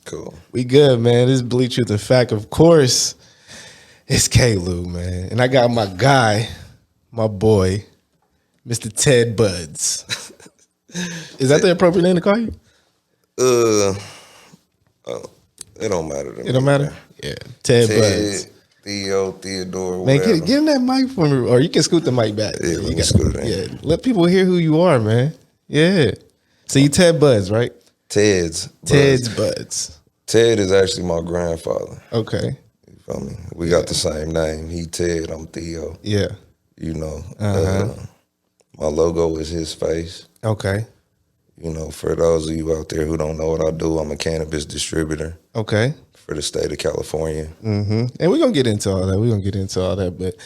Cool. We good, man. This is Bleed Truth and Fact. Of course, it's K-Lou, man. And I got my guy, my boy, Mr. Ted Budz. Is that the appropriate name to call you? It don't matter to me. It don't matter? Man. Yeah. Ted Budz. Theo, Theodore, man, whatever. Get him that mic for me. Or you can scoot the mic back. Yeah, you can scoot it in. Yeah. Let people hear who you are, man. Yeah. So you Ted Budz, right? Ted's Budz. Ted is actually my grandfather. Okay. You feel me? We got the same name. He Ted, I'm Theo. Yeah. You know, my logo is his face. Okay. You know, for those of you out there who don't know what I do, I'm a cannabis distributor. Okay. For the state of California. Mm-hmm. And we're going to get into all that. But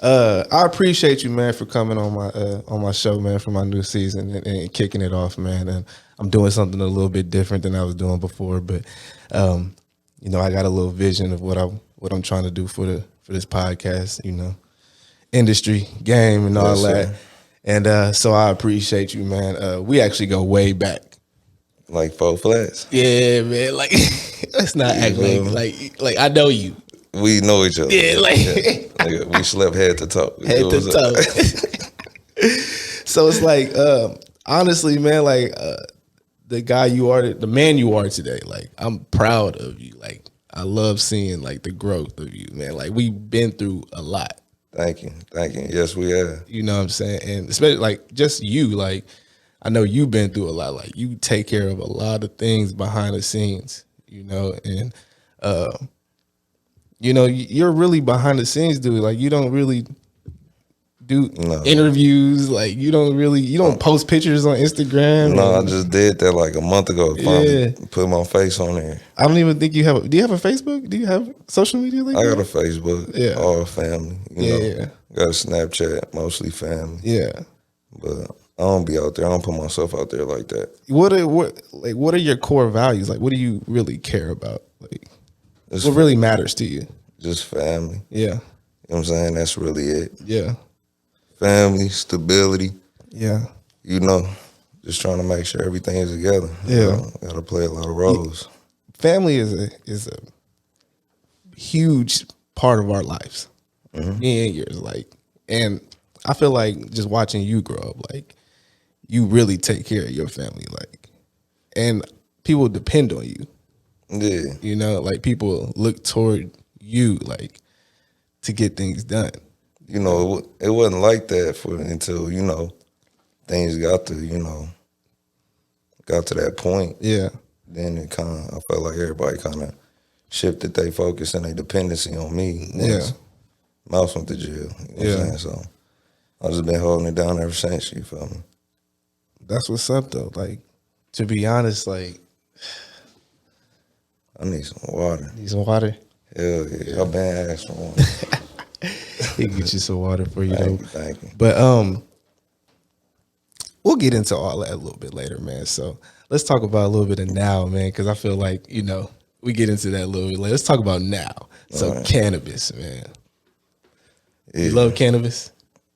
I appreciate you, man, for coming on my show, man, for my new season and kicking it off, man. And I'm doing something a little bit different than I was doing before. But, you know, I got a little vision of what I'm trying to do for this podcast, you know, industry, game, and all that. Sir. And so I appreciate you, man. We actually go way back. Like 4 flats? Yeah, man. Like, let's not act like I know you. We know each other. Yeah, like we slept head to toe. Head to toe. So it's like, honestly, man, like the guy you are, the man you are today, like I'm proud of you. Like I love seeing like the growth of you, man. Like we've been through a lot. Thank you. Yes, we have. You know what I'm saying? And especially like just you, like I know you've been through a lot. Like you take care of a lot of things behind the scenes, you know, and you know, you're really behind the scenes dude. Like you don't really do interviews. Like you don't post pictures on Instagram. No, I just did that like a month ago. Finally put my face on there. I don't even think you have. Do you have a Facebook? Do you have social media like that? I got a Facebook. Yeah, all family. You know, got a Snapchat, mostly family. Yeah, but I don't be out there. I don't put myself out there like that. What are your core values? Like, what do you really care about? Like, what really matters to you? Just family. Yeah. You know what I'm saying? That's really it. Yeah. Family, stability. Yeah. You know, just trying to make sure everything is together. Yeah. You know, got to play a lot of roles. Family is a huge part of our lives. Mm-hmm. Me and yours, like, and I feel like just watching you grow up, like, you really take care of your family, like, and people depend on you. Yeah. You know, like people look toward you, like, to get things done. You know, it wasn't like that until, you know, things got to that point. Yeah. Then it I felt like everybody kind of shifted their focus and their dependency on me. Mouse went to jail. You know what I'm saying? So I've just been holding it down ever since, you feel me? That's what's up, though. Like, to be honest, like, I need some water. Need some water? Hell yeah. I've been asking for one. He can get you some water for you, though. Thank you. But we'll get into all that a little bit later, man. So let's talk about a little bit of now, man, because I feel like, you know, we get into that a little bit later. Let's talk about now. So cannabis, man. Yeah. You love cannabis?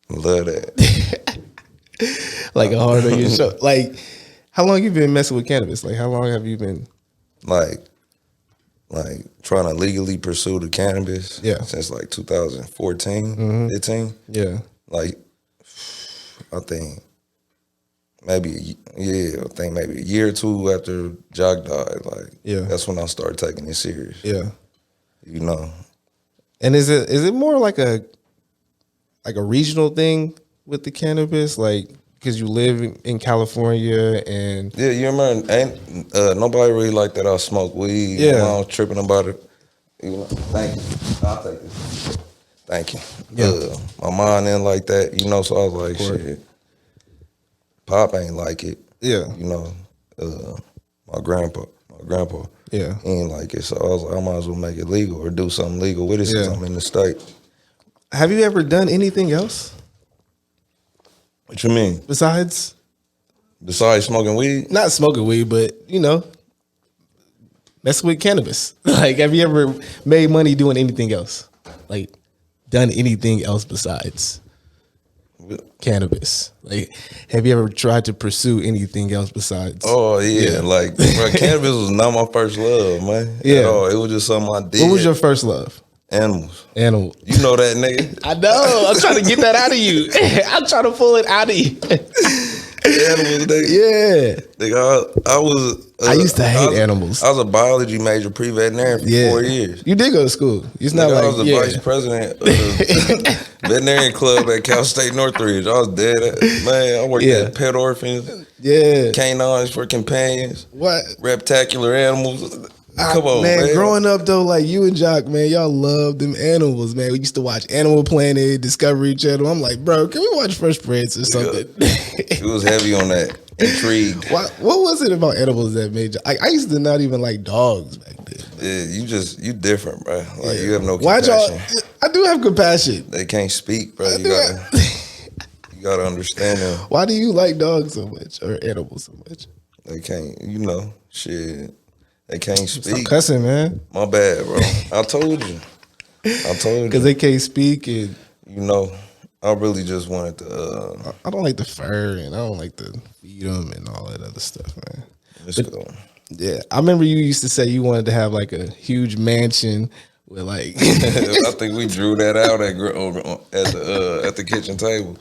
Love that. Like a hard on your show. Like, how long you been messing with cannabis? Like, how long have you been? Like trying to legally pursue the cannabis. Yeah. Since like 2014, 15. Yeah. Like, I think maybe a year or two after Jock died. Like, that's when I started taking it serious. Yeah. You know. And is it more like a regional thing with the cannabis, like because you live in California and you remember ain't nobody really like that I smoke weed. Yeah, I was tripping about it. You know, thank you. I'll take this. Thank you. Yeah, my mom didn't like that. You know, so I was like, shit. Pop ain't like it. Yeah, you know, my grandpa. Yeah, he ain't like it. So I was like, I might as well make it legal or do something legal with it since I'm in the state. Have you ever done anything else? What you mean? Besides smoking weed? Not smoking weed, but, you know, messing with cannabis. Like, have you ever made money doing anything else? Like, done anything else besides? cannabis? Like, have you ever tried to pursue anything else besides? Oh yeah, like bro, cannabis was not my first love, man. Yeah, at all. It was just something I did. What was your first love? Animals. Animal. You know that nigga. I know. I'm trying to get that out of you. I'm trying to pull it out of you. Animals, nigga. Yeah. Nigga, I was. I used to hate animals. I was a biology major, pre-veterinarian for 4 years. You did go to school. It's not Nigga, like I was the vice president of the veterinarian club at Cal State Northridge. I was dead. Man, I worked at pet orphans. Yeah. Canines for companions. What? Reptacular animals. Come on, man. Growing up though, like you and Jock, man, y'all loved them animals, man. We used to watch Animal Planet, Discovery Channel. I'm like, bro, can we watch Fresh Prince or something? It was heavy on that. Intrigued. What was it about animals that made you? I used to not even like dogs back then. Yeah, you different, bro. Like you have no compassion. I do have compassion. They can't speak, bro. You gotta understand them. Why do you like dogs so much or animals so much? They can't, shit. They can't speak. Stop cussing, man. My bad, bro. I told you. Because they can't speak and I really just wanted to. I don't like the fur and I don't like to feed them and all that other stuff, man. Let's go. Yeah, I remember you used to say you wanted to have like a huge mansion with like. I think we drew that out at the kitchen table.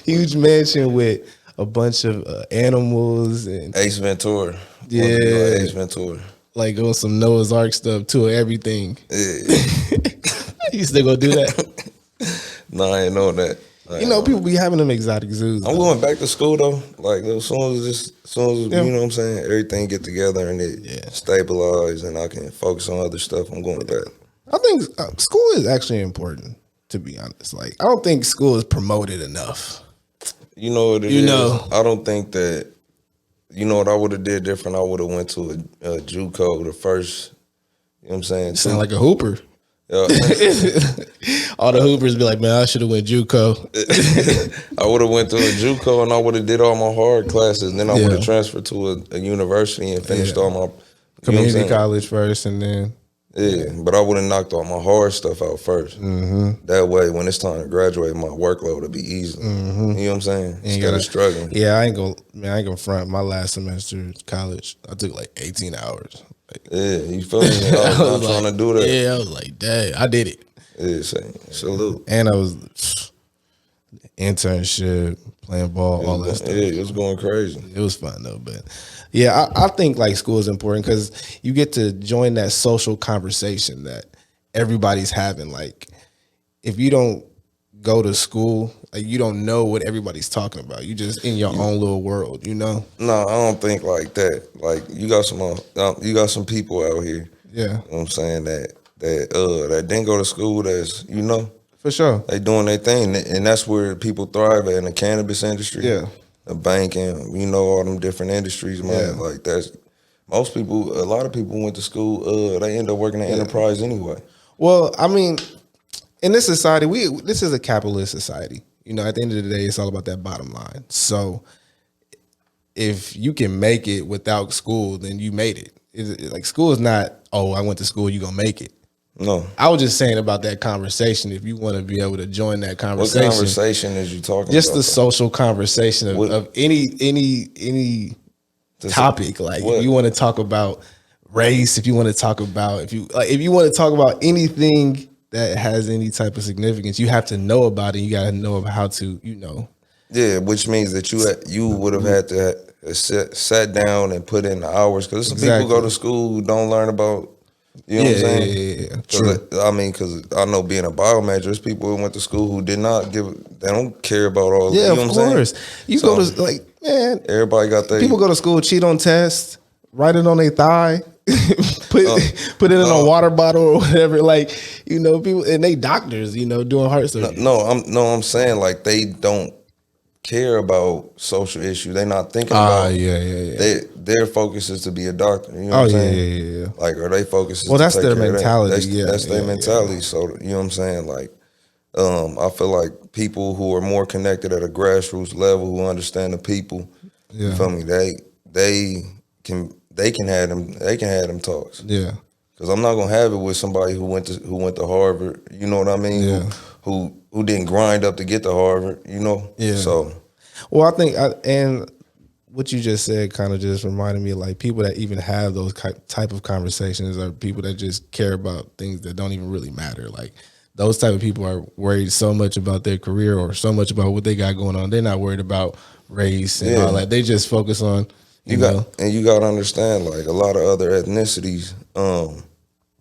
Huge mansion with a bunch of animals and Ace Ventura. Yeah, like Ace Ventura. Like on some Noah's Ark stuff too, everything. Yeah. You still gonna do that? No, I ain't know that. People be having them exotic zoos. I'm going back to school though. Like as soon as you know what I'm saying, everything get together and it stabilize and I can focus on other stuff, I'm going back. I think school is actually important, to be honest. Like I don't think school is promoted enough. You know what it is? I don't think that. You know what I would have did different? I would have went to a JUCO the first. You know what I'm saying? You sound like a hooper. Yeah. All the hoopers be like, man, I should have went JUCO. I would have went to a JUCO and I would have did all my hard classes. And then I would have transferred to a university and finished all my community college first, and then but I would have knocked all my hard stuff out first. Mm-hmm. That way, when it's time to graduate, my workload will be easy. Mm-hmm. You know what I'm saying? Instead of struggling. Yeah, I ain't gonna front. My last semester in college, I took like 18 hours. You feel me? I was trying to do that. Yeah, I was like, dang, I did it. Yeah, salute. And I was internship, playing ball, all that stuff. Yeah, it was going crazy. It was fun though, but yeah, I think like school is important because you get to join that social conversation that everybody's having. Like, if you don't go to school, like you don't know what everybody's talking about. You just in your own little world, No, I don't think like that. Like you got some people out here. Yeah, you know what I'm saying that didn't go to school. That's for sure. They doing their thing, and that's where people thrive at in the cannabis industry. Yeah. The banking, all them different industries, man. Yeah. Like that's a lot of people went to school. They end up working in enterprise anyway. Well, I mean, in this society, this is a capitalist society. At the end of the day, it's all about that bottom line. So, if you can make it without school, then you made it. Like school is not, I went to school, you gonna make it. No, I was just saying about that conversation. If you want to be able to join that conversation, what conversation is you talking about? Just the social conversation of any topic. Like if you want to talk about race, if you want to talk about if you want to talk about anything that has any type of significance, you have to know about it. You got to know about how to, Yeah, which means that you would have had to sat down and put in the hours because some people go to school who don't learn about. You know what I'm saying? Yeah, true. I mean, because I know being a bio major, there's people who went to school who did not they don't care about all that. Yeah, you know of what I'm course. saying? You go to, man. Everybody got that. People go to school, cheat on tests, write it on their thigh, put it in a water bottle or whatever. People, and they doctors, doing heart surgery. I'm saying like they don't care about social issues. They're not thinking about. Their focus is to be a doctor. You know what I'm saying? Yeah. Like, or they focus is well, to that's take their care mentality. Of that. That's their mentality. So you know what I'm saying? Like, I feel like people who are more connected at a grassroots level, who understand the people. You feel me? They can have them talks. Yeah. Because I'm not gonna have it with somebody who went to Harvard. You know what I mean? Yeah. Who didn't grind up to get to Harvard. You know. Yeah. So. Well, I think, and what you just said kind of just reminded me of like people that even have those type of conversations are people that just care about things that don't even really matter. Like those type of people are worried so much about their career or so much about what they got going on. They're not worried about race and all that. They just focus on, you know. And you got to understand, like a lot of other ethnicities,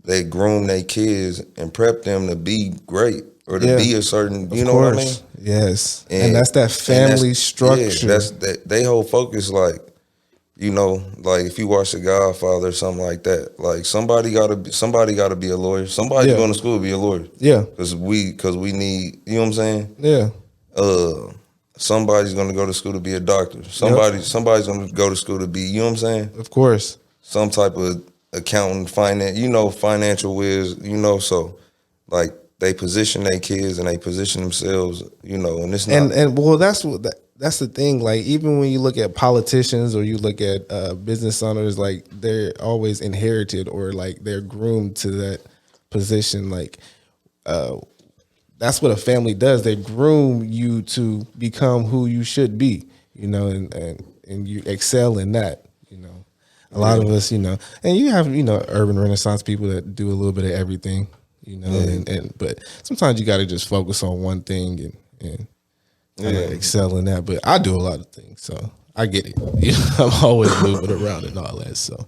they groom their kids and prep them to be great or to be a certain, you know what I mean? Yes. And that's that family structure. Yeah, they whole focus, like, you know, like if you watch The Godfather or something like that, like somebody gotta be a lawyer. Somebody's going to school to be a lawyer. Yeah. Because we need, you know what I'm saying? Yeah. Somebody's gonna go to school to be a doctor. Somebody's gonna go to school to be, you know what I'm saying? Of course. Some type of accountant, finance, you know, financial whiz, you know, so like they position their kids and they position themselves, you know, and it's not. And well, that's the thing. Like even when you look at politicians or you look at business owners, like they're always inherited or like they're groomed to that position. Like that's what a family does. They groom you to become who you should be, you know, and you excel in that, you know. A lot of us, you know, and you have, you know, urban Renaissance people that do a little bit of everything. You know, but sometimes you got to just focus on one thing and excel in that. But I do a lot of things, so I get it. You know, I'm always moving around and all that. So,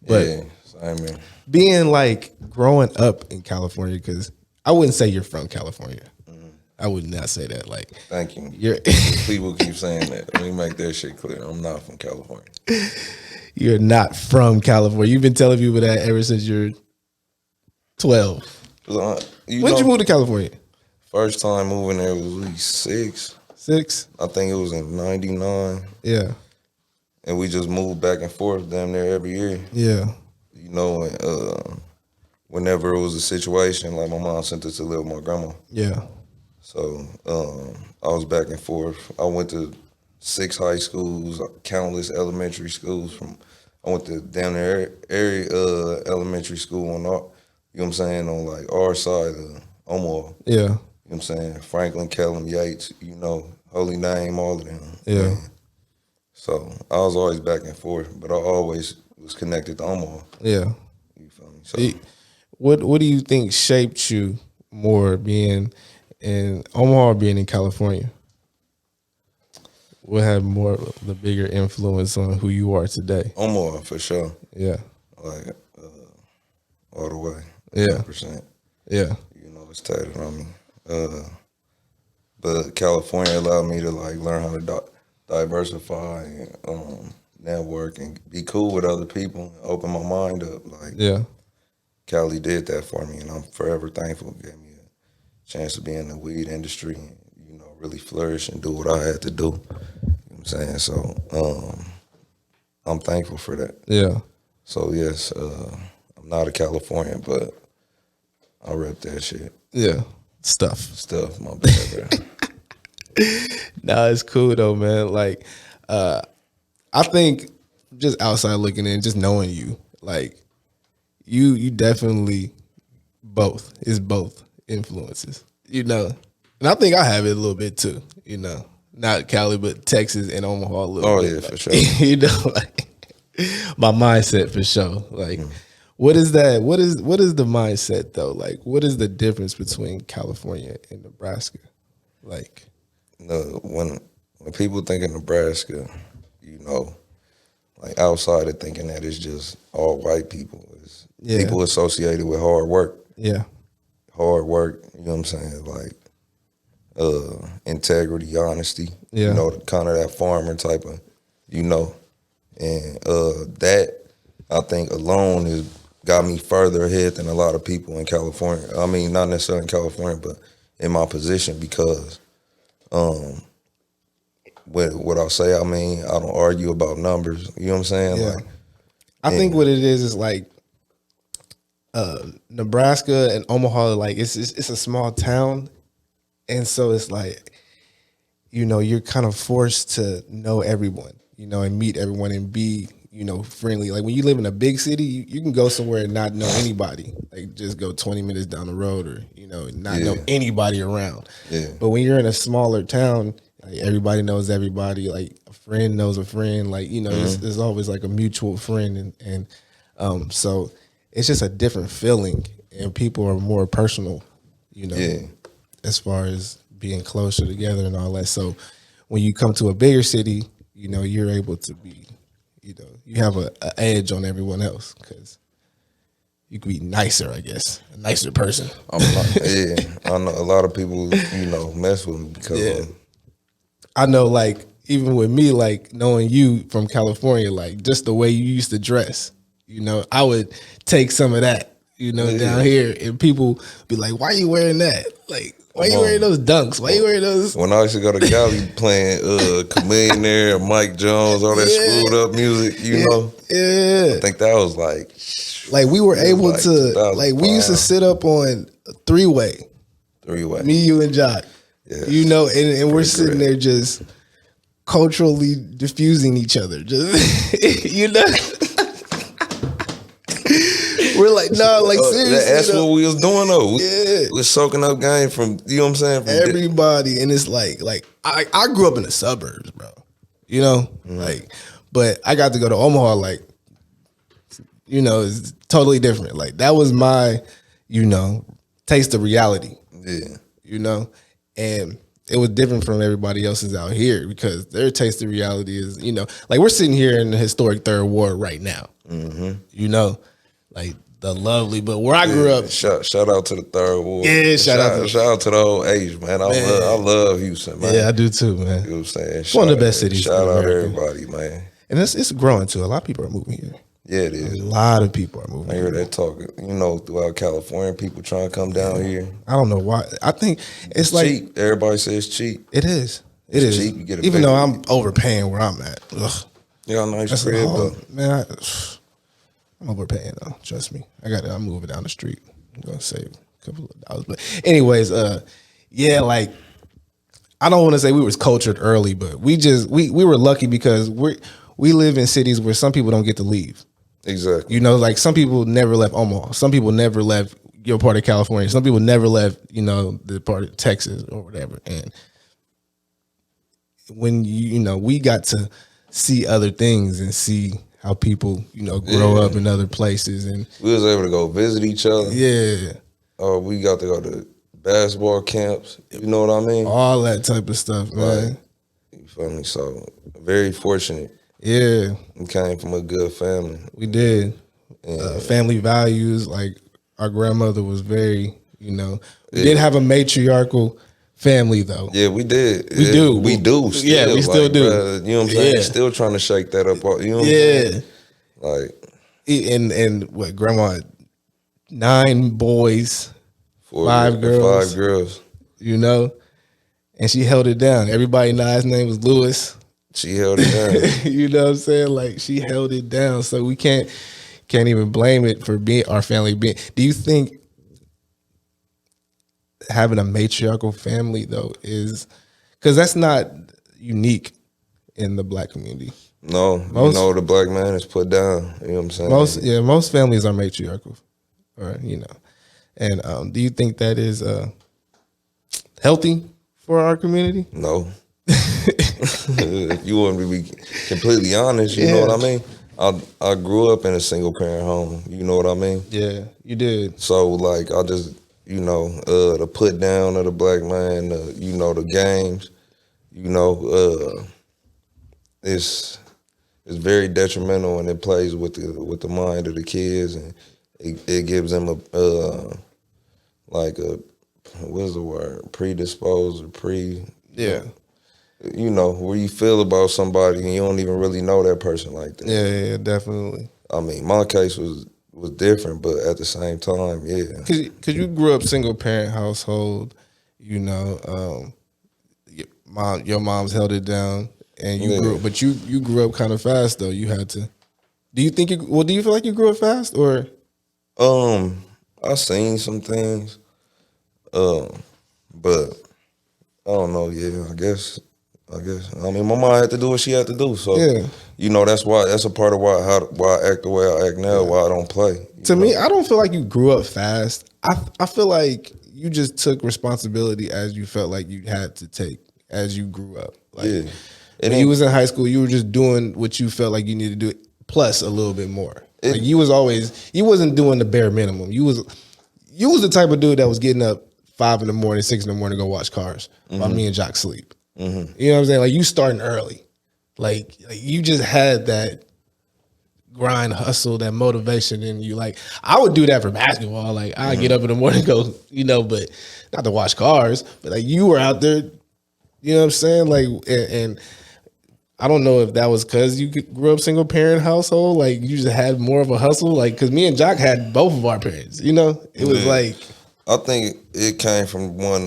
but being like growing up in California, because I wouldn't say you're from California. I would not say that. Like, thank you. People keep saying that. Let me make that shit clear. I'm not from California. You're not from California. You've been telling people that ever since you're 12. When did you move to California? First time moving there was at least 6. 6? I think it was in 99. Yeah. And we just moved back and forth damn near every year. Yeah. You know, whenever it was a situation, like my mom sent us to live with my grandma. Yeah. So I was back and forth. I went to 6 high schools, countless elementary schools. I went to down there every elementary school on our, you know what I'm saying, on like our side of Omaha. Yeah. You know what I'm saying? Franklin, Kellum, Yates, you know, Holy Name, all of them. Yeah. Man. So I was always back and forth, but I always was connected to Omaha. Yeah. You feel me? So what do you think shaped you more, being in Omaha or being in California? What had more of the bigger influence on who you are today? Omaha, for sure. Yeah. Like all the way. 100%. Yeah. You know, it's tatted on me. But California allowed me to like learn how to diversify and network and be cool with other people and open my mind up. Like, Cali did that for me, and I'm forever thankful. It gave me a chance to be in the weed industry and, you know, really flourish and do what I had to do. You know what I'm saying? So I'm thankful for that. Yeah. So yes, I'm not a Californian, but I rep that shit. Yeah. Stuff, my bad, bro. Nah, it's cool though, man. Like, I think just outside looking in, just knowing you, like, you definitely both influences, you know. And I think I have it a little bit too, you know. Not Cali, but Texas and Omaha a little bit. Oh yeah, for sure. You know, like my mindset for sure. Like, what is that? What is the mindset though? Like, what is the difference between California and Nebraska? Like, when people think of Nebraska, you know, like outside of thinking that it's just all white people, it's people associated with hard work. Yeah, hard work. You know what I'm saying? Like, integrity, honesty. Yeah. You know, kind of that farmer type of, you know, and that I think alone has got me further ahead than a lot of people in California. I mean, not necessarily in California, but in my position, because what I say, I mean, I don't argue about numbers. You know what I'm saying? Yeah. Like, I think what it is like Nebraska and Omaha, like it's a small town, and so it's like, you know, you're kind of forced to know everyone, you know, and meet everyone and be friendly. Like when you live in a big city, you can go somewhere and not know anybody. Like just go 20 minutes down the road, or not know anybody around. Yeah. But when you're in a smaller town, like everybody knows everybody. Like a friend knows a friend. Like there's always like a mutual friend, and so it's just a different feeling, and people are more personal. As far as being closer together and all that. So when you come to a bigger city, you're able to be, you have an edge on everyone else because you can be nicer, I guess, a nicer person. I know a lot of people, mess with me because I know, like, even with me, like, knowing you from California, like, just the way you used to dress, I would take some of that, down here, and people be like, why are you wearing that? Like, why you wearing those dunks? Why you wearing those? When I used to go to Cali playing Chameleonaire, Mike Jones, all that screwed up music, Yeah. I think that was like we were able to, like, we used to sit up on a three-way. Me, you, and Jock. Yes. And we're sitting there just culturally diffusing each other. Just, we're like, no, like seriously. That's what we was doing though. We're soaking up game from, what I'm saying? From everybody. And it's like I grew up in the suburbs, bro. Like, but I got to go to Omaha, like, it's totally different. Like that was my, taste of reality. Yeah. And it was different from everybody else's out here because their taste of reality is, like we're sitting here in the historic Third Ward right now. Mm-hmm. Like the lovely, but where I grew up. Shout out to the Third Ward. Yeah, shout out to the old age, man. I love Houston, man. Yeah, I do too, man. You know what I'm saying? It's one of the best cities. Shout out to everybody, man. And it's growing too. A lot of people are moving here. Yeah, it is. A lot of people are moving. I hear that talking, throughout California, people trying to come down here. I don't know why. I think it's like cheap. Everybody says cheap. It is. It is. Cheap. You get even though I'm overpaying where I'm at. Ugh. Yeah, nice crib though. Man, I'm overpaying though. Trust me. I'm moving down the street. I'm gonna save a couple of dollars. But anyways, like I don't want to say we was cultured early, but we were lucky because we live in cities where some people don't get to leave. Exactly. Like some people never left Omaha. Some people never left your part of California. Some people never left, the part of Texas or whatever. And when we got to see other things and see how people, grow up in other places, and we was able to go visit each other. Yeah. We got to go to basketball camps. You know what I mean? All that type of stuff, man. Right. You feel me? So very fortunate. Yeah. We came from a good family. We did. Family values, like our grandmother was very, we did have a matriarchal family though. Yeah, we did. We do. We do. Still. Yeah, we still do. Bruh, you know what I'm saying? Still trying to shake that up. You know what I'm saying? Like, and what, grandma, 9 boys, 5 girls. 5 girls. And she held it down. Everybody know his name was Lewis. She held it down. You know what I'm saying? Like she held it down. So we can't even blame it for being our family being. Do you think having a matriarchal family though is, because that's not unique in the Black community? No, the Black man is put down. You know what I'm saying? Most families are matriarchal, or And do you think that is healthy for our community? No. If you want me to be completely honest, you know what I mean? I grew up in a single parent home. You know what I mean? Yeah, you did. So like I just, the put down of the Black man, the games, it's very detrimental, and it plays with the mind of the kids, and it gives them what's the word? Predisposed or where you feel about somebody and you don't even really know that person like that. Yeah, definitely. I mean, my case was different, but at the same time, yeah. Because you grew up single parent household, your mom's held it down, and you grew up kind of fast though. You had to. Do you feel like you grew up fast or? I seen some things, but I don't know. Yeah, I guess I guess. I mean, my mom had to do what she had to do. So, Yeah. you know, that's a part of why I act the way I act now, why I don't play. To me, I don't feel like you grew up fast. I feel like you just took responsibility as you felt like you had to take as you grew up. Like, yeah. when you was in high school, you were just doing what you felt like you needed to do, plus a little bit more. Like you wasn't doing the bare minimum. You was the type of dude that was getting up 5 in the morning, 6 in the morning to go watch cars while me and Jock sleep. Mm-hmm. You know what I'm saying? Like you starting early. Like you just had that grind, hustle, that motivation in you. Like I would do that for basketball. Like I get up in the morning and go, but not to watch cars, but like you were out there, you know what I'm saying? Like, and I don't know if that was because you grew up single parent household, like you just had more of a hustle. Like, cause me and Jock had both of our parents, it was like. I think it came from one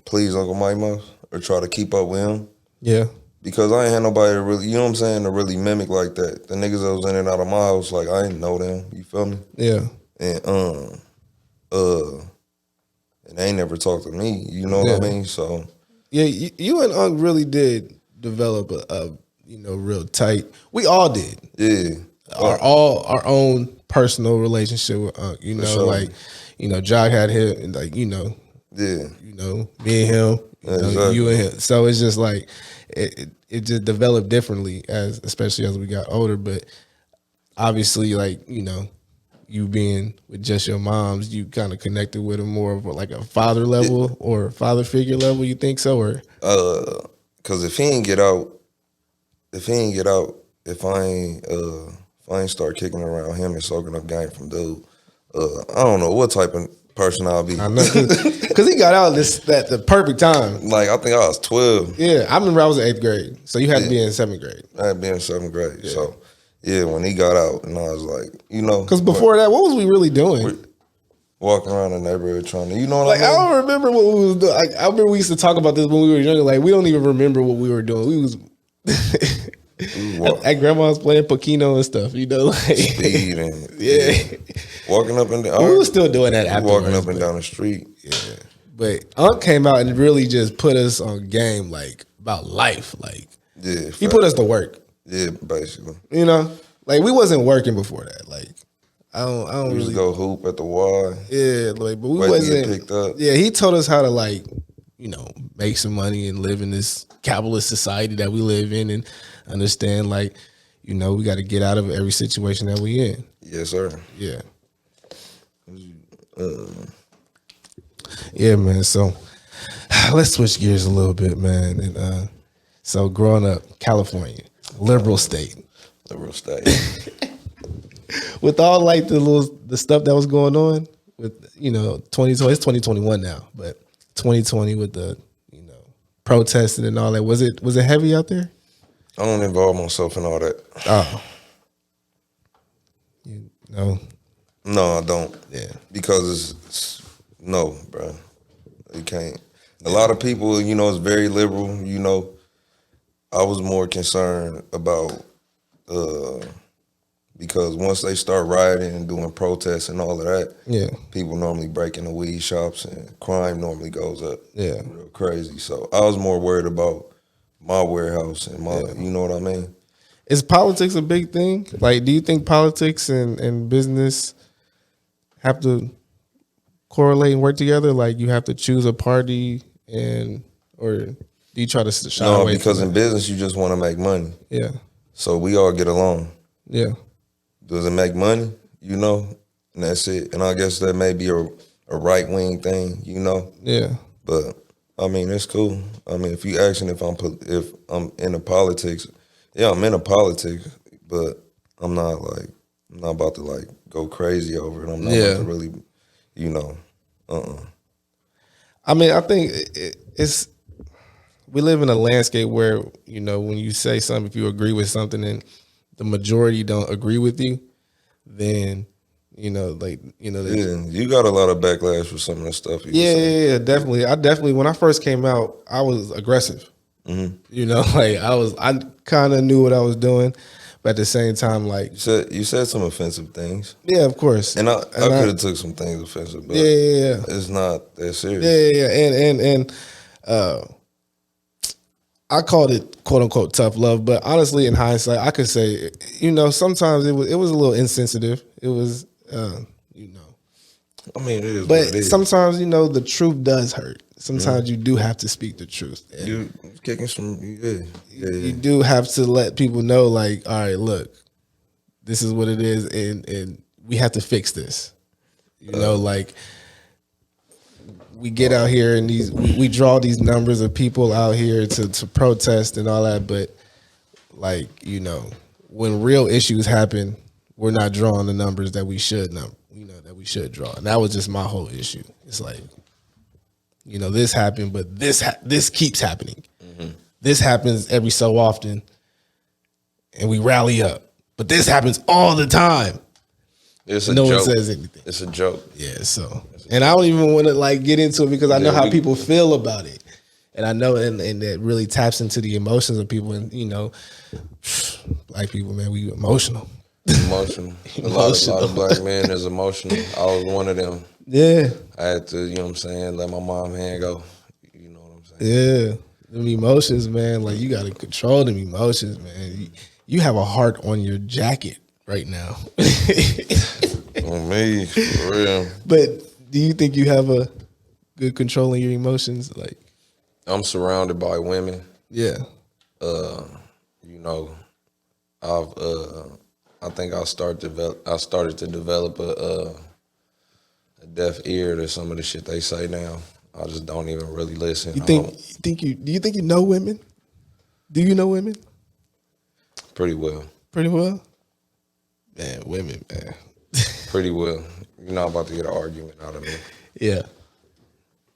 please Uncle Mike Mouse or try to keep up with him. Yeah. Because I ain't had nobody to really, you know what I'm saying, to really mimic like that. The niggas that was in and out of my house, like I didn't know them. You feel me? Yeah. And and they ain't never talked to me. You know what I mean? So yeah, you and Unc really did develop a real tight. We all did. Yeah. Our own personal relationship with Unc. Sure. Like, Jock had him, like, yeah. Me and him, exactly. you and him. So it's just like it just developed differently especially as we got older. But obviously, like, you being with just your moms, you kind of connected with them more of like a father level or father figure level. You think so, or? Cause if I ain't start kicking around him and soaking up game from dude, I don't know what type of person I'll be. I know, cause he got out the perfect time. Like I think I was 12. Yeah, I remember I was in 8th grade, so you had to be in 7th grade. I had to be in 7th grade, so. Yeah, when he got out, and I was like, because before that, what was we really doing? Walking around the neighborhood trying to, like, I don't remember what we was doing. I remember we used to talk about this when we were younger. Like, we don't even remember what we were doing. We was at grandma's playing Pokino and stuff, like speed and walking up and down. We were still doing that afterwards. Walking up and down the street. Yeah, but Unc came out and really just put us on game, like about life. Like, he put us to work. Yeah, basically. Like we wasn't working before that. Like I don't we really go hoop at the Y. Yeah, like but we wasn't picked up. Yeah, he told us how to like, make some money and live in this capitalist society that we live in and understand like, we got to get out of every situation that we in. Yes, sir. Yeah. Yeah, man. So let's switch gears a little bit, man. And so growing up, California. Liberal state. With all like the stuff that was going on with 2020, it's 2021 now, but 2020 with the protesting and all that, was it heavy out there? I don't involve myself in all that. Oh, no, I don't. Yeah, because it's no, bro. You can't. A lot of people, it's very liberal. I was more concerned about because once they start rioting and doing protests and all of that, people normally break into weed shops and crime normally goes up real crazy. So I was more worried about my warehouse and my, you know what I mean? Is politics a big thing? Like, do you think politics and business have to correlate and work together? Like, you have to choose a party or do you try to shy away? No, because in business, you just want to make money. Yeah. So we all get along. Yeah. Does it make money? And that's it. And I guess that may be a right-wing thing, Yeah. But, I mean, it's cool. I mean, if you asking if I'm into politics, yeah, I'm into politics, but I'm not about to, like, go crazy over it. I'm not about to really, I mean, I think it's we live in a landscape where, when you say something, if you agree with something and the majority don't agree with you, then, you got a lot of backlash for some of the stuff. Yeah, definitely. When I first came out, I was aggressive. Mm-hmm. I kind of knew what I was doing, But at the same time, like you said some offensive things. Yeah, of course. And I could have took some things offensive, but it's not that serious. And I called it quote unquote tough love, but honestly, in hindsight, I could say, sometimes it was a little insensitive. It was, I mean, it is. But sometimes, the truth does hurt. Sometimes you do have to speak the truth. You kicking some, You do have to let people know, like, all right, look, this is what it is, and we have to fix this. Like we get out here and we draw these numbers of people out here to protest and all that, but like, when real issues happen, we're not drawing the numbers that we should that we should draw. And that was just my whole issue. It's like, this happened, but this keeps happening. Mm-hmm. This happens every so often, and we rally up. But this happens all the time. No one says anything. It's a joke. Yeah, so. And I don't even want to, get into it because I know how people feel about it. And I know, and it really taps into the emotions of people. And, black people, man, we emotional. Emotional. A lot of black men is emotional. I was one of them. Yeah. I had to, let my mom hand go. You know what I'm saying? Yeah. Them emotions, man, like you got to control them emotions, man. You have a heart on your jacket right now. On me, for real. But do you think you have a good control in your emotions? Like, I'm surrounded by women. Yeah. I think I started to develop a deaf ear to some of the shit they say now. I just don't even really listen. Do you think you know women? Do you know women? Pretty well. Pretty well? Man, women, man. Pretty well. You're not about to get an argument out of me. Yeah.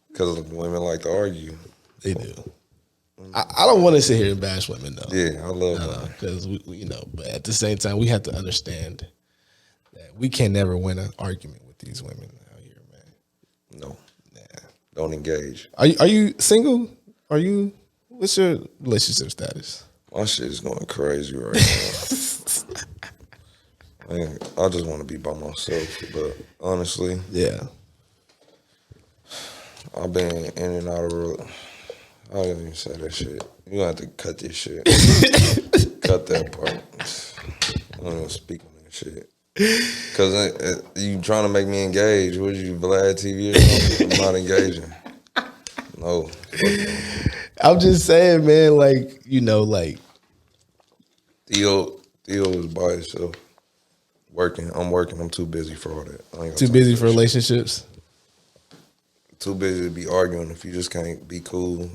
Because women like to argue. They do. I don't want to sit here and bash women, though. Yeah, I love women. Because, but at the same time, we have to understand that we can never win an argument with these women out here, man. No. Nah. Don't engage. Are you single? What's your relationship status? My shit is going crazy right now. Man, I just want to be by myself, but honestly, yeah, I've been in and out of. I didn't even say that shit. You gonna have to cut this shit. Cut that part. I don't even speak on that shit. Cause you trying to make me engage? What you Vlad TV or something? I'm not engaging. No. I'm just saying, man. Like Theo was by himself. Working. I'm working. I'm too busy for all that. Too busy for relationships? Too busy to be arguing if you just can't be cool.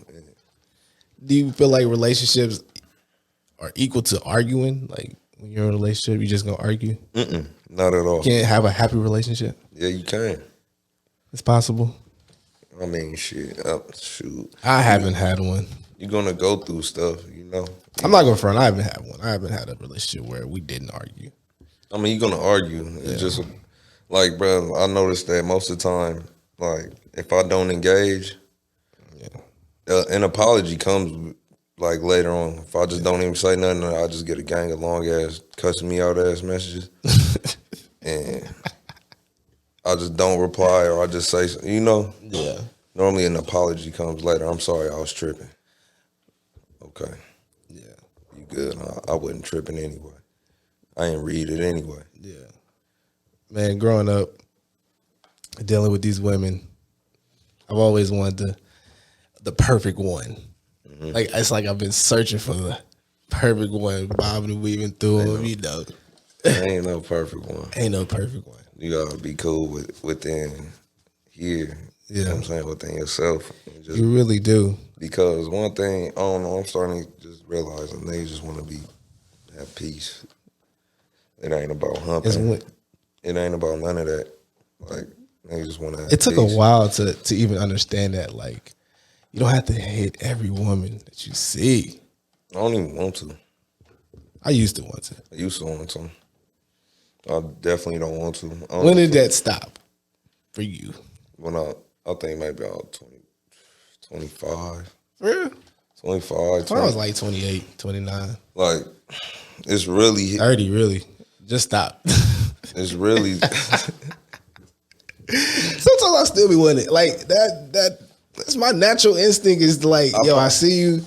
Do you feel like relationships are equal to arguing? Like when you're in a relationship, you just gonna argue? Not at all. You can't have a happy relationship? Yeah, you can. It's possible. I mean, shit. Shoot. I haven't had one. You're gonna go through stuff, I'm not gonna front. I haven't had one. I haven't had a relationship where we didn't argue. I mean, you're gonna argue. Yeah. It's just like, bro, I noticed that most of the time, like, if I don't engage, an apology comes like later on. If I just don't even say nothing, I just get a gang of long ass cussing me out ass messages, and I just don't reply or I just say, Yeah. Normally an apology comes later. I'm sorry, I was tripping. Okay. Yeah. You good? I wasn't tripping anyway. I ain't read it anyway. Yeah. Man, growing up, dealing with these women, I've always wanted the perfect one. Mm-hmm. Like, it's like I've been searching for the perfect one, bobbing and weaving through them, Ain't no perfect one. Ain't no perfect one. You gotta be cool within here. Yeah. You know what I'm saying? Within yourself. You really do. Because one thing, I don't know, I'm starting to just realize that niggas just want to have peace. It ain't about humping. It ain't about none of that. Like, niggas just want to have It took peace. a while to even understand that, like, you don't have to hit every woman that you see. I don't even want to. I used to want to. I used to want to. I definitely don't want to. When did that stop for you? When I think maybe I was 25. For real? 25, I was like 28, 29. Like, it's really 30, really. Just stop. It's really. Sometimes I still be wanting it. Like that's my natural instinct is like, I see you.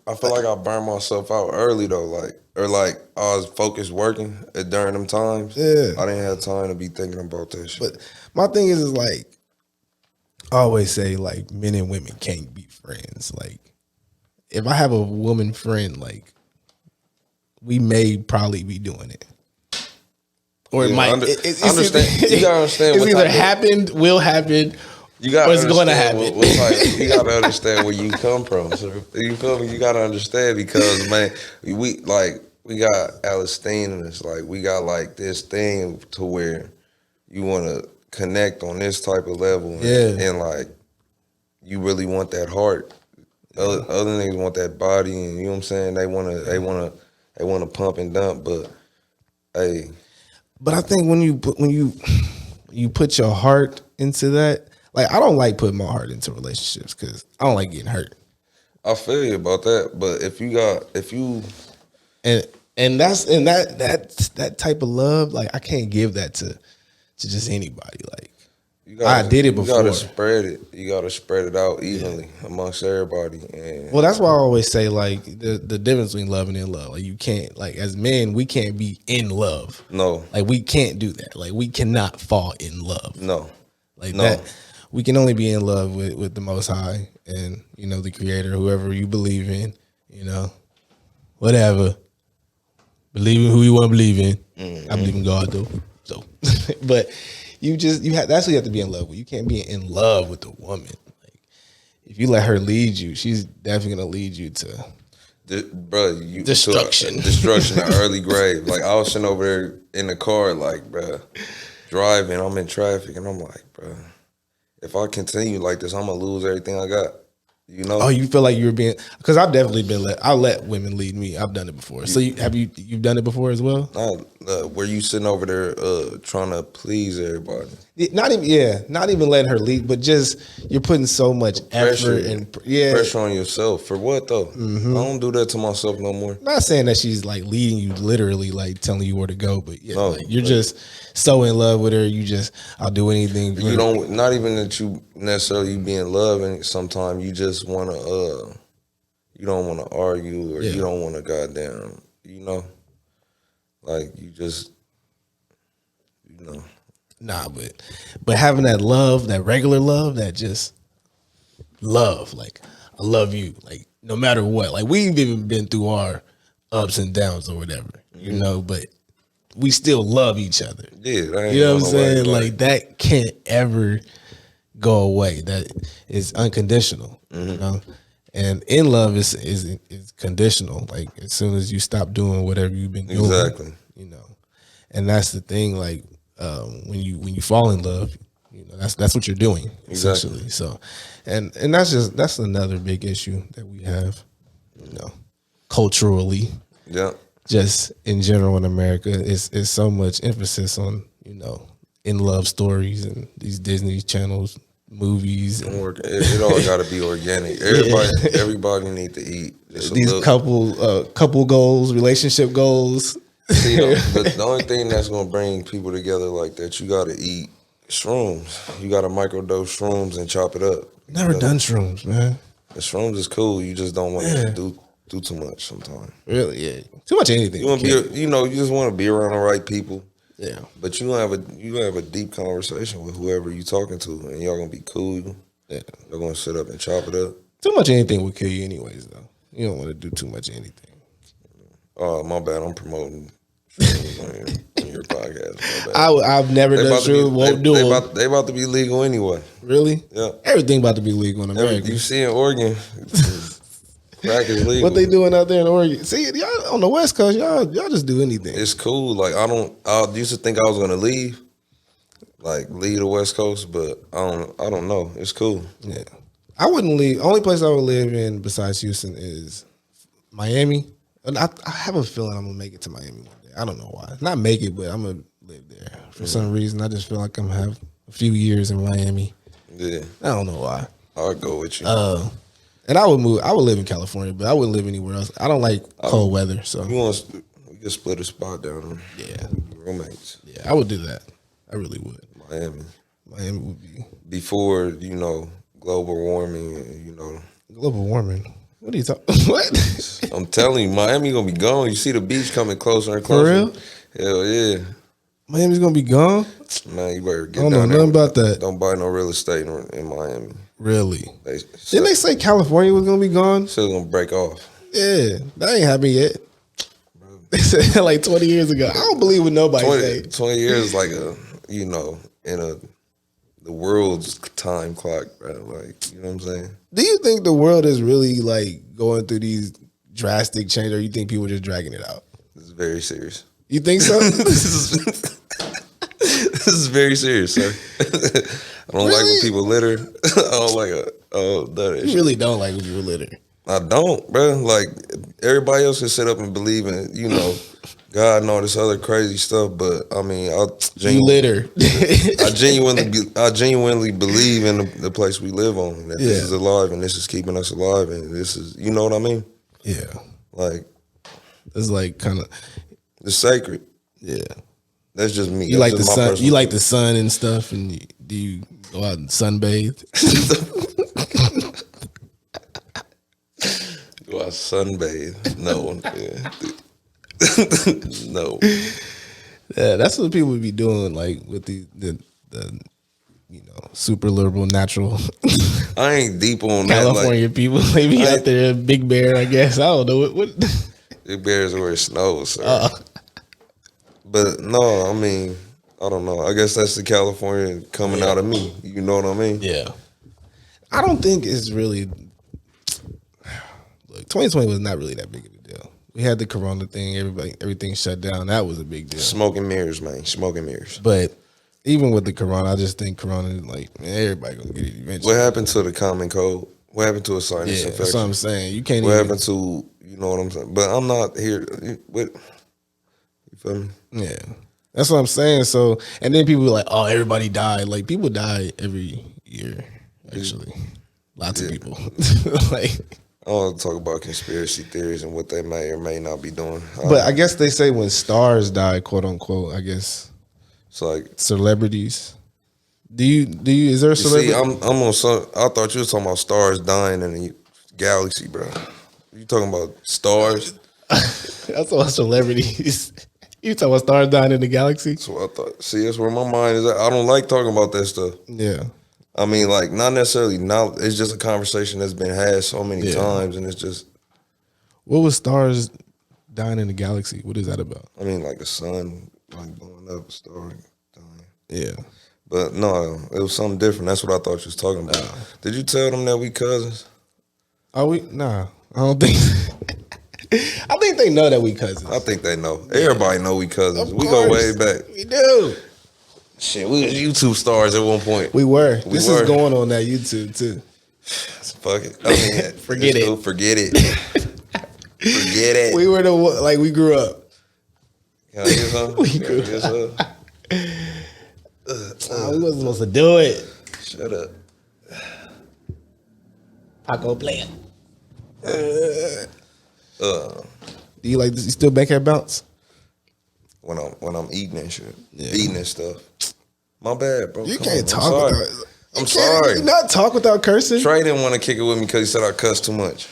I feel like I burned myself out early though, like I was focused working during them times. Yeah. I didn't have time to be thinking about that shit. But my thing is like, I always say like men and women can't be friends. Like if I have a woman friend, like we may probably be doing it. Or it might. It's understand. You gotta understand. It's either happened, will happen, you gotta or it's going to happen. You gotta understand where you come from. So you feel me? You gotta understand because man, we got Alistine and it's like we got like this thing to where you want to connect on this type of level, and like you really want that heart. Other niggas want that body, and you know what I'm saying. They wanna pump and dump, but hey. But I think when you put your heart into that, like I don't like putting my heart into relationships because I don't like getting hurt. I feel you about that, but that type of love, like I can't give that to just anybody. Like I did it before. You gotta spread it out evenly amongst everybody. And well, that's why I always say like the difference between love and in love. Like you can't, like as men, we can't be in love. No. Like we can't do that. Like we cannot fall in love. No. Like that. We can only be in love with the Most High and, the Creator, whoever you believe in, whatever. Believe in who you want to believe in. Mm-hmm. I believe in God though. So, but that's who you have to be in love with. You can't be in love with a woman. Like if you let her lead you, she's definitely gonna lead you to destruction. Destruction, an early grave. Like I was sitting over there in the car, like, bro, driving. I'm in traffic, and I'm like, bro, if I continue like this, I'm gonna lose everything I got. Oh, you feel like you're being? Because I've definitely been I let women lead me. I've done it before. So you've done it before as well? Were you sitting over there trying to please everybody? Not even letting her lead, but just you're putting so much effort and pressure on yourself for what though? Mm-hmm. I don't do that to myself no more. Not saying that she's like leading you literally, like telling you where to go, but you're just so in love with her. I'll do anything. You don't. Not even that you necessarily be in love, and sometimes you just want to. You don't want to argue, or you don't want to goddamn. Like you just. Nah, but having that love, that regular love, that just love, like I love you, like no matter what. Like we've even been through our ups and downs or whatever, but we still love each other. Yeah, you know what I'm saying? Like that can't ever go away. That is unconditional, And in love is conditional. Like as soon as you stop doing whatever you've been doing, exactly. And that's the thing. Like when you fall in love, that's what you're doing essentially. Exactly. So, and that's another big issue that we have, culturally. Yeah. Just in general in America, is so much emphasis on in love stories and these Disney channels movies. It all got to be organic. Everybody need to eat. These couple goals, relationship goals. See, the only thing that's gonna bring people together like that, you gotta eat shrooms. You gotta microdose shrooms and chop it up. Never done shrooms, man. The shrooms is cool. You just don't want to do too much sometimes. Really, yeah. Too much of anything. You want to be, you just want to be around the right people. Yeah. But you have a deep conversation with whoever you talking to, and y'all gonna be cool. Yeah. They're gonna sit up and chop it up. Too much of anything will kill you, anyways. Though you don't want to do too much of anything. Oh, my bad. I'm promoting on your podcast. I've never done shrooms. Won't do it. They about to be legal anyway. Really? Yeah. Everything about to be legal in America. You see in Oregon, crack is legal. What they doing out there in Oregon? See, y'all on the West Coast, y'all just do anything. It's cool. Like I used to think I was gonna leave the West Coast, but I don't know. It's cool. Yeah. I wouldn't leave. Only place I would live in besides Houston is Miami. And I have a feeling I'm gonna make it to Miami one day. I don't know why. Not make it, but I'm gonna live there for some reason. I just feel like I'm gonna have a few years in Miami. Yeah. I don't know why. I'll go with you. And I would move. I would live in California, but I wouldn't live anywhere else. I don't like cold weather. So we could split a spot down there. Yeah, roommates. Yeah, I would do that. I really would. Miami would be before global warming. Global warming. What are you talking? What? I'm telling you, Miami gonna be gone. You see the beach coming closer and closer. For real? Hell yeah. Miami's gonna be gone. Man, you better get I don't know down nothing there. about that. Don't buy no real estate in Miami. Really? Didn't they say California was gonna be gone? So it's gonna break off. Yeah, that ain't happened yet. They said like 20 years ago. I don't believe what nobody say. 20 years is like the world's time clock, bro. Like, you know what I'm saying? Do you think the world is really like going through these drastic changes, or you think people are just dragging it out? This is very serious. You think so? This is very serious, sir. I don't like when people litter. I don't like that. You really don't like when people litter. I don't, bro. Like, everybody else can sit up and believe in, God and all this other crazy stuff, but I mean, you litter. I genuinely believe in the place we live on. That this is alive, and this is keeping us alive, and this is, you know what I mean? Yeah. Like, it's like kind of, it's sacred. Yeah. That's just me. You like the sun. You like the sun and stuff, and do you go out and sunbathe? Go out sunbathe? No. No. Yeah, that's what people would be doing, like with the super liberal natural. I ain't deep on California that. Like, people, maybe out there, Big Bear. I guess I don't know what. Big Bear's where it snows, sir. But no, I mean, I don't know. I guess that's the California coming out of me. You know what I mean? Yeah. I don't think it's really. Look, 2020 was not really that big of a deal. We had the Corona thing. Everything shut down. That was a big deal. Smoke and mirrors, man. Smoke and mirrors. But even with the Corona, I just think Corona, like, man, everybody gonna get it eventually. What happened to the common cold? What happened to a sinus infection? That's what I'm saying. You can't. What happened to, you know what I'm saying? But I'm not here. You feel me? Yeah, that's what I'm saying. So, and then people are like, "Oh, everybody died." Like, people die every year. Actually, lots of people. Like, I don't want to talk about conspiracy theories and what they may or may not be doing. But I guess they say when stars die, quote unquote. I guess it's like celebrities. Do you? Is there a celebrity? See, I'm on some. I thought you was talking about stars dying in the galaxy, bro. You talking about stars? That's all celebrities. You talking about stars dying in the galaxy? That's what I thought. See, that's where my mind is at. I don't like talking about that stuff. Yeah. I mean, like, not necessarily now. It's just a conversation that's been had so many times, and it's just. What was stars dying in the galaxy? What is that about? I mean, like the sun, like blowing up, a star dying. Yeah. But no, it was something different. That's what I thought you was talking about. Did you tell them that we cousins? Are we? Nah, I don't think. I think they know that we cousins. I think they know. Everybody know we cousins. We go way back. We do. Shit, we was YouTube stars at one point. We were. This is going on that YouTube too. Fuck it. I mean, forget it. Cool. Forget it. Forget it. We were we grew up. Can I get some? We grew up. We wasn't supposed to do it. Shut up. Paco player. Do you like this? You still back at bounce? When I'm eating and shit, eating and stuff. My bad, bro. You Come can't on. talk without. I'm sorry. You not talk without cursing. Trey didn't want to kick it with me because he said I cuss too much.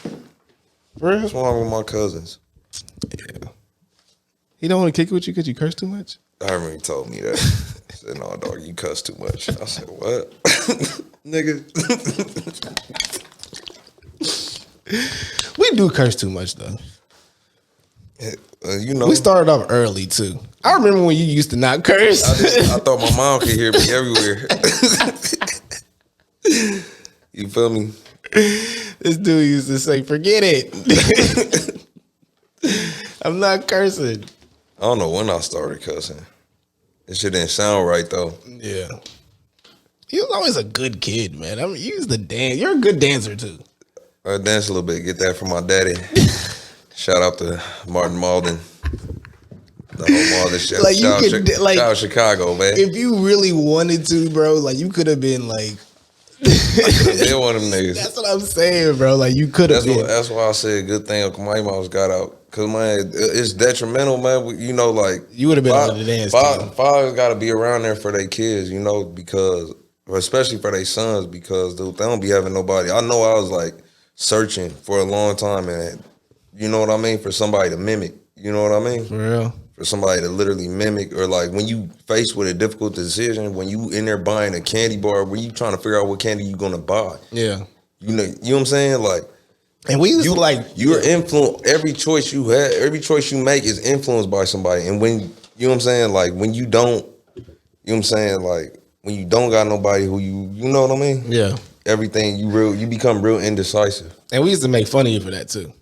For real? What's wrong with my cousins? Yeah. He don't want to kick it with you because you curse too much? I remember he told me that. He said, no, dog, you cuss too much. I said, what? Nigga. We do curse too much, though. You know. We started off early, too. I remember when you used to not curse. I thought my mom could hear me everywhere. You feel me? This dude used to say, forget it. I'm not cursing. I don't know when I started cussing. It shit didn't sound right, though. Yeah. He was always a good kid, man. I mean, you used to dance. You're a good dancer, too. I dance a little bit. Get that from my daddy. Shout out to Martin Malden. The whole Malden shout. Like, you shout out Chicago, man. If you really wanted to, bro, like, you could have been, like, They're one of them niggas. That's what I'm saying, bro. Like you could have been. That's why I said good thing Uncle Mike Mouse got out. Cause man, it's detrimental, man. You know, like You would have been on the dance team. Fathers got to be around there for their kids, you know, because especially for their sons, because dude, they don't be having nobody. I know I was like searching for a long time, and you know what I mean, for somebody to mimic. You know what I mean? For real. For somebody to literally mimic, or like when you faced with a difficult decision, when you in there buying a candy bar, when you trying to figure out what candy you gonna buy. Yeah. You know what I'm saying? Like, and we used to like you're influenced. Every choice you have, every choice you make is influenced by somebody. And when you know what I'm saying, like when you don't, you know what I'm saying, like when you don't got nobody who you know what I mean? Yeah. Everything you become real indecisive. And we used to make fun of you for that too.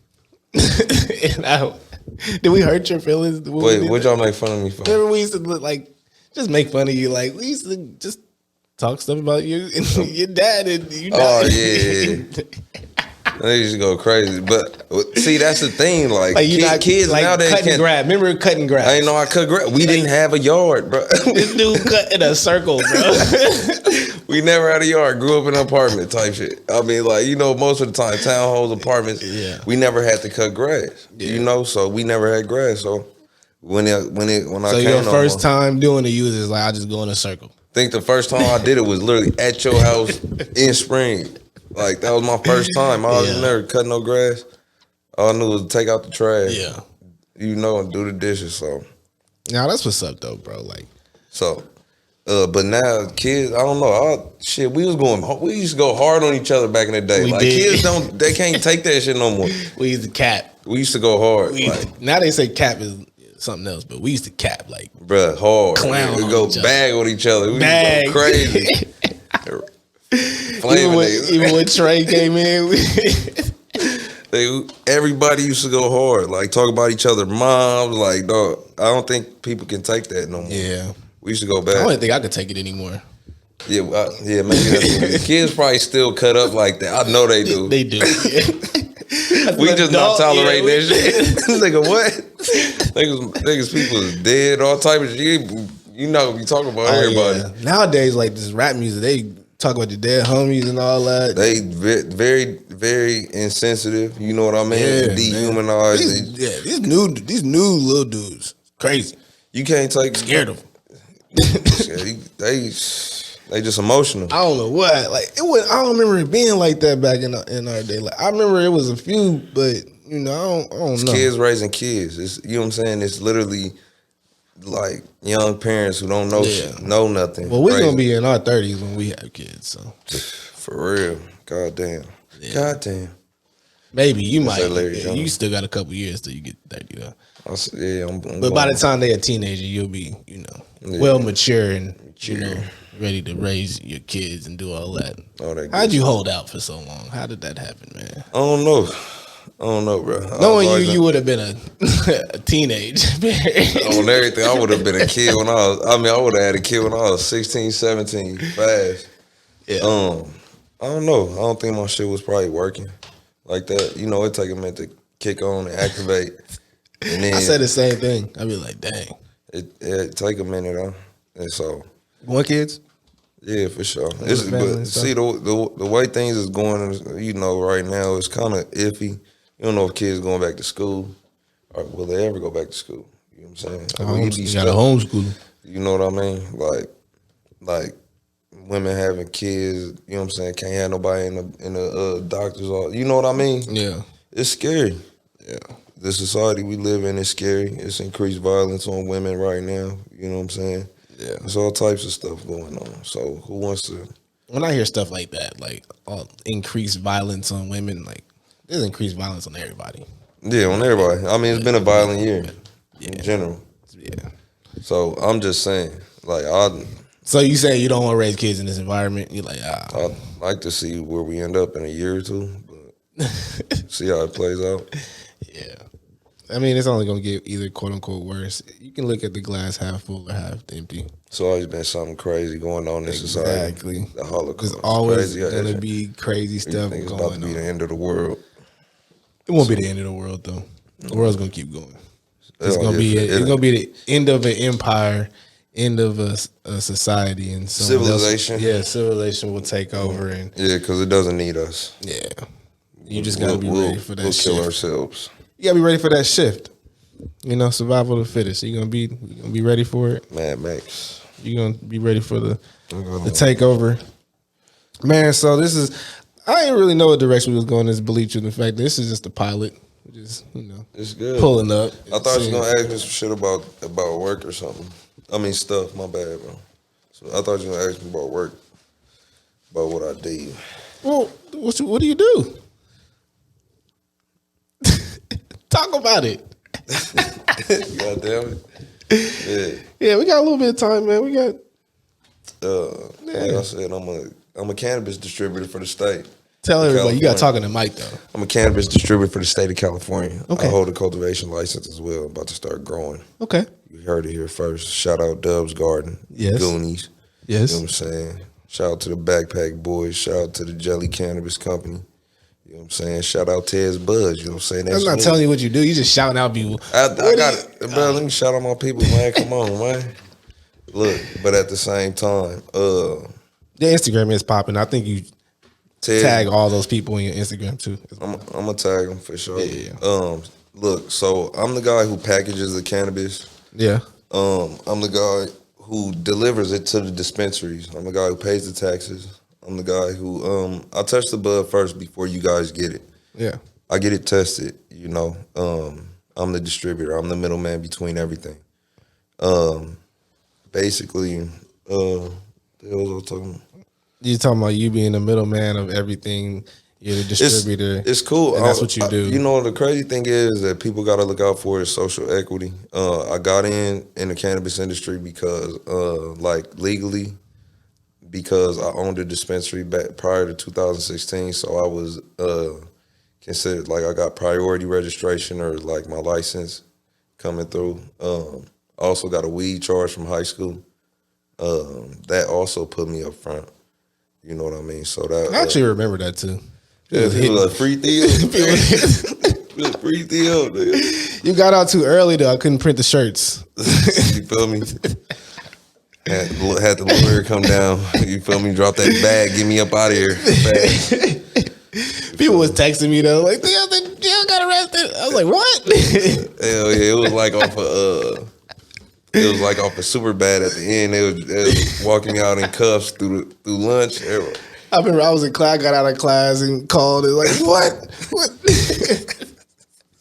Did we hurt your feelings? Wait, what y'all make fun of me for? Remember we used to like just make fun of you. Like we used to just talk stuff about you and your dad and you. Oh yeah. They used to go crazy, but see, that's the thing. Like kids like nowadays cutting grass. Remember cutting grass? I ain't know I cut grass. We didn't have a yard, bro. This dude cut in a circle, bro. We never had a yard. Grew up in an apartment type shit. I mean, like you know, most of the time, townhomes, apartments. Yeah. We never had to cut grass. Yeah. You know, so we never had grass. So when I so your first time doing it, you was just like, I just go in a circle. I think the first time I did it was literally at your house in spring. Like that was my first time. I was never cutting no grass. All I knew was take out the trash. Yeah. You know, and do the dishes. So now that's what's up though, bro. Like so but now kids, I don't know. We used to go hard on each other back in the day. Like kids they can't take that shit no more. We used to cap. We used to go hard. Now they say cap is something else, but we used to cap like bruh, hard. Clown. We go bag with each other. We used to go crazy. Even when Trey came in, everybody used to go hard, like talk about each other moms. Like, dog, I don't think people can take that no more. Yeah, we used to go back. I don't think I could take it anymore. Yeah, maybe that's kids probably still cut up like that. I know they do. They do. Yeah. We just not tolerating that shit. Nigga, what? Niggas, people is dead. All type of shit. You know, we talk about everybody. Yeah. Nowadays, like this rap music, they talk about your dead homies and all that. They very, very insensitive. You know what I mean? Yeah, dehumanized. These new little dudes, crazy. You can't take scared of them. They just emotional. I don't know what. Like it was. I don't remember it being like that back in our day. Like I remember it was a few, but you know, I don't know. Kids raising kids. It's, you know what I'm saying? It's literally like young parents who don't know know nothing. Well, we're gonna be in our 30s when we have kids. So for real, goddamn, goddamn. Maybe you might. You still got a couple years till you get 30 though. But by the time they're a teenager, you'll be, you know, well mature and you know, ready to raise your kids and do all that. How'd you hold out for so long? How did that happen, man? I don't know, bro. Knowing you would have been a teenage on everything. I would have been a kid when I would have had a kid when I was 16, 17, fast. Yeah. I don't know. I don't think my shit was probably working like that. You know, it take a minute to kick on and activate. And then I said the same thing. I'd be like, dang. It take a minute, huh? And so. More kids? Yeah, for sure. But see, the way things is going, you know, right now, it's kind of iffy. You don't know if kids going back to school or will they ever go back to school. You know what I'm saying? You got a homeschool. You know what I mean? Like women having kids, you know what I'm saying? Can't have nobody in the doctor's office. You know what I mean? Yeah. It's scary. Yeah. The society we live in is scary. It's increased violence on women right now. You know what I'm saying? Yeah. There's all types of stuff going on. So who wants to? When I hear stuff like that, like increased violence on women, like there's increased violence on everybody. Yeah, on everybody. I mean, it's been a violent year in general. Yeah. So I'm just saying, like, So you say you don't want to raise kids in this environment? You're like, I'd like to see where we end up in a year or two, but see how it plays out. Yeah. I mean, it's only going to get either quote unquote worse. You can look at the glass half full or half empty. It's always been something crazy going on in society. Exactly. The Holocaust. There's always going to be crazy stuff going on. It's about to be the end of the world. It won't be the end of the world, though. The world's going to keep going. It's going to be the end of an empire end of a society and civilization. Civilization will take over and because it doesn't need us. Yeah, you just gotta be ready for that. We'll shift. Kill ourselves. You gotta be ready for that shift. You know, survival of the fittest. You gonna be ready for it. Mad Max. You gonna be ready for the takeover, man. So this is. I didn't really know what direction we was going. This Believe Truth and Fact. This is just a pilot. Just it's good. Pulling up. I thought you was gonna ask me some shit about work or something. I mean stuff. My bad, bro. So I thought you was gonna ask me about work, about what I did. Well, what do you do? Talk about it. God damn it. Yeah, we got a little bit of time, man. We got. Like I said, I'm a cannabis distributor for the state. Tell everybody, you got to talk in the mic, though. I'm a cannabis distributor for the state of California. Okay. I hold a cultivation license as well. I'm about to start growing. Okay. You heard it here first. Shout out Dub's Garden. Yes. Goonies. Yes. You know what I'm saying? Shout out to the Backpack Boys. Shout out to the Jelly Cannabis Company. You know what I'm saying? Shout out Ted's Budz. You know what I'm saying? I'm not telling you what you do. You just shouting out people. I got it. Bro, let me shout out my people, man. Come on, man. Look, but at the same time, the Instagram is popping. I think you tag all those people in your Instagram too. I'm gonna tag them for sure. Yeah. Look, so I'm the guy who packages the cannabis. Yeah. I'm the guy who delivers it to the dispensaries. I'm the guy who pays the taxes. I'm the guy who I touch the bud first before you guys get it. Yeah. I get it tested, you know. I'm the distributor. I'm the middleman between everything. Basically, the hell was I talking about? You talking about you being the middleman of everything. You're the distributor. It's cool. And that's what you do. You know, the crazy thing is that people got to look out for is social equity. I got in the cannabis industry because, legally, because I owned a dispensary back prior to 2016. So I was considered, I got priority registration or, my license coming through. I also got a weed charge from high school. That also put me up front. You know what I mean? So that I actually remember that too. Yeah, it was a free Theo. It was free Theo, nigga. You got out too early though. I couldn't print the shirts. You feel me? Had the lawyer come down. You feel me? Drop that bag. Get me up out of here. People was texting me though, like, Theo got arrested. I was like, what? Hell yeah! It was like off of it was like off of super bad at the end. They was walking me out in cuffs through lunch. I remember I was in class, got out of class and called it like, what?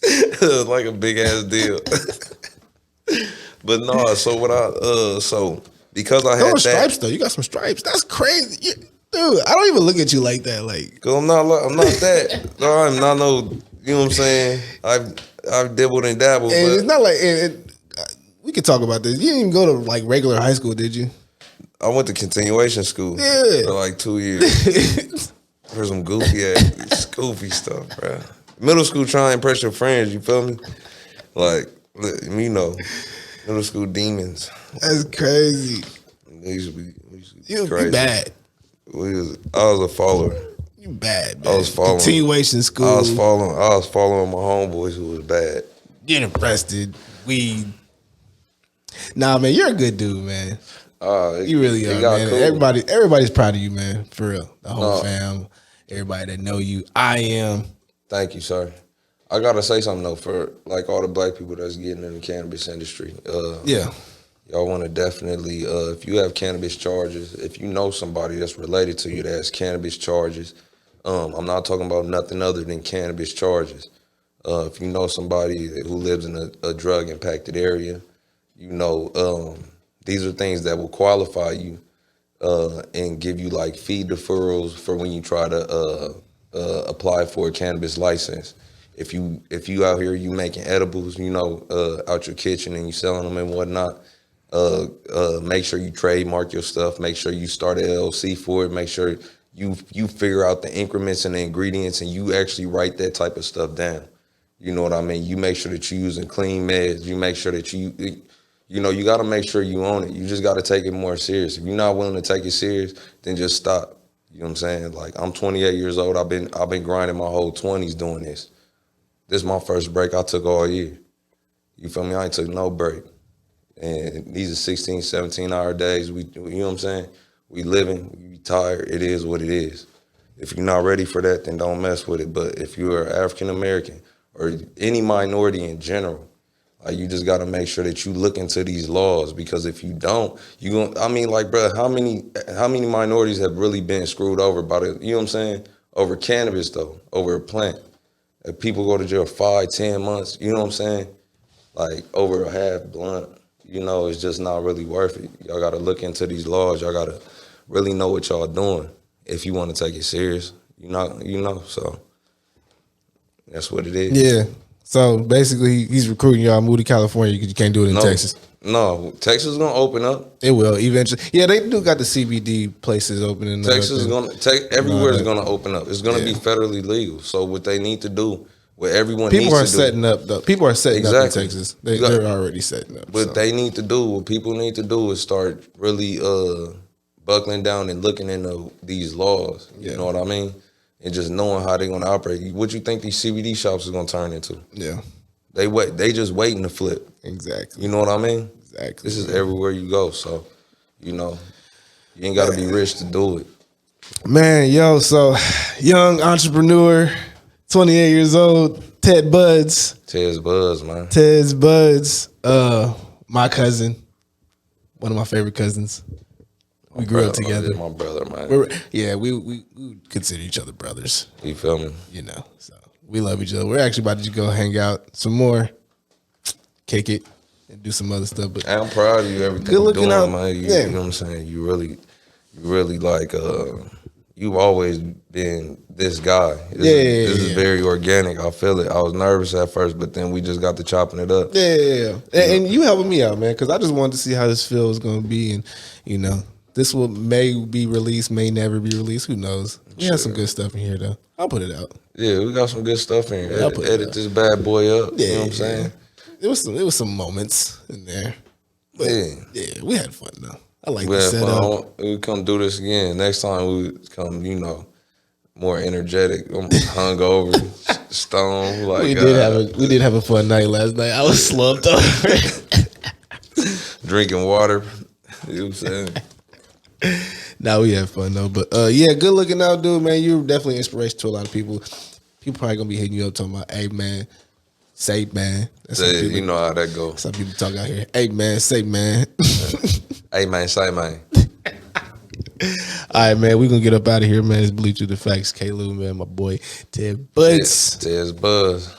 It was like a big ass deal. But no, so what so because I had stripes though. You got some stripes. That's crazy. Dude, I don't even look at you like that. Cause I'm not that. No, I'm not no, you know what I'm saying? I've dabbled and dabbled. And but it's not like we could talk about this. You didn't even go to regular high school, did you? I went to continuation school for 2 years. For some goofy stuff, bro. Middle school trying to impress your friends, you feel me? Middle school demons. That's crazy. They used to be You crazy. bad. I was a follower. You bad, man. I was following. Continuation school. I was following my homeboys who was bad. Getting arrested. Weed. Nah, man, you're a good dude, man. You really are, man. Cool. Everybody's proud of you, man. For real. The whole fam, everybody that know you. I am. Thank you, sir. I gotta say something though for all the black people that's getting in the cannabis industry. Y'all want to definitely, if you have cannabis charges, if you know somebody that's related to you that has cannabis charges, I'm not talking about nothing other than cannabis charges. If you know somebody who lives in a drug impacted area, these are things that will qualify you and give you fee deferrals for when you try to apply for a cannabis license. If you out here, you making edibles, out your kitchen and you selling them and whatnot, make sure you trademark your stuff. Make sure you start an LLC for it. Make sure you figure out the increments and the ingredients and you actually write that type of stuff down. You know what I mean? You make sure that you're using clean meds. You make sure that you got to make sure you own it. You just got to take it more serious. If you're not willing to take it serious, then just stop. You know what I'm saying? I'm 28 years old. I've been grinding my whole 20s doing this. This is my first break I took all year. You feel me? I ain't took no break. And these are 16, 17-hour days. You know what I'm saying? We living, we tired. It is what it is. If you're not ready for that, then don't mess with it. But if you're African American or any minority in general, like, you just got to make sure that you look into these laws, because if you don't, bro, how many minorities have really been screwed over by the, you know what I'm saying? Over cannabis though, over a plant. If people go to jail 5, 10 months, you know what I'm saying? Like, over a half blunt, it's just not really worth it. Y'all got to look into these laws. Y'all got to really know what y'all doing if you want to take it serious. So that's what it is. Yeah. So basically, he's recruiting y'all move to California because you can't do it in Texas. No, Texas is gonna open up. It will eventually. Yeah, they do got the CBD places opening. Texas is gonna everywhere is gonna open up. It's gonna be federally legal. So what they need to do, what everyone people needs to do, people are setting up in Texas. They're already setting up. What they need to do, what people need to do, is start really buckling down and looking into these laws. You know what I mean? And just knowing how they're gonna operate. What you think these CBD shops is gonna turn into? Yeah. They just waiting to flip. Exactly. You know what I mean? Exactly. This is everywhere you go. So, you ain't gotta be rich to do it. Man, so young entrepreneur, 28 years old, Budz. Ted's Budz, man. Ted's Budz. My cousin. One of my favorite cousins. We grew up together. My brother, man. We consider each other brothers. You feel me? So we love each other. We're actually about to go hang out some more, kick it, and do some other stuff. But I'm proud of you. Everything you're doing, man. You know what I'm saying? You really like. You've always been this guy. This is very organic. I feel it. I was nervous at first, but then we just got to chopping it up. Yeah. And you helping me out, man, because I just wanted to see how this feel is going to be, and this may be released, may never be released. Who knows? We have some good stuff in here, though. I'll put it out. Yeah, we got some good stuff in here. Edit this bad boy up. You know what I'm saying? It was some moments in there. But we had fun, though. I like the setup. We come do this again. Next time we come, more energetic, hungover, stoned. Like, we did have a fun night last night. I was slumped over. Drinking water. You know what I'm saying? Nah, we had fun though. But good looking out, dude, man. You're definitely inspiration to a lot of people. People probably gonna be hitting you up talking about, hey man, say man. You know how that goes. Some people talk out here, hey man, say man. Hey man, say man. All right, man, we gonna get up out of here, man. It's Bleach with the Facts. K-Lou, man, my boy Ted Budz. Ted's Budz.